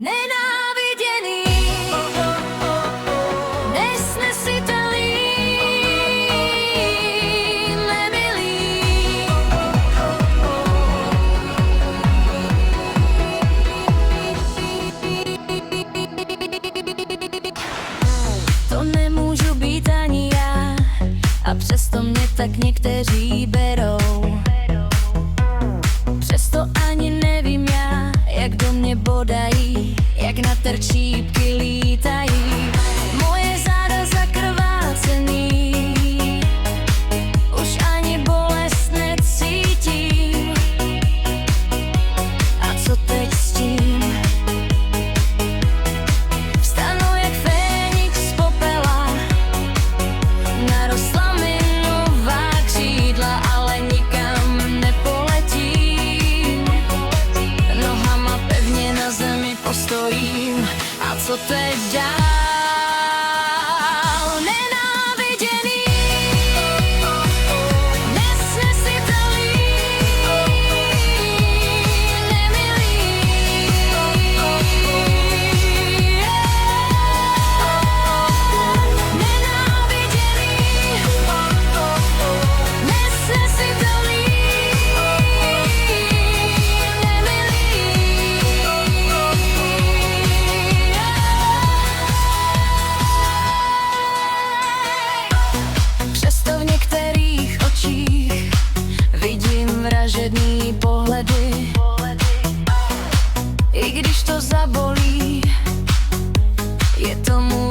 Nenáviděný, nesnesitelný, nemilý. To nemůžu být ani já, a přesto mě tak někteří berou. Přesto ani nevím já, jak do mě bodají, jak na terčípky lítají. Moje záda zakrvácený, už ani bolest necítím. A co teď s tím? Vstanu jak Fénix z popela, narostla mi nová křídla, ale nikam nepoletím. Nohama pevně na zemi postojím. A co teď dál? Nenáviděný, nesnesitelný, nemilý. Nenáviděný, nesnesitelný, přesto v některých očích vidím vražedný pohledy. I když to zabolí, je tomu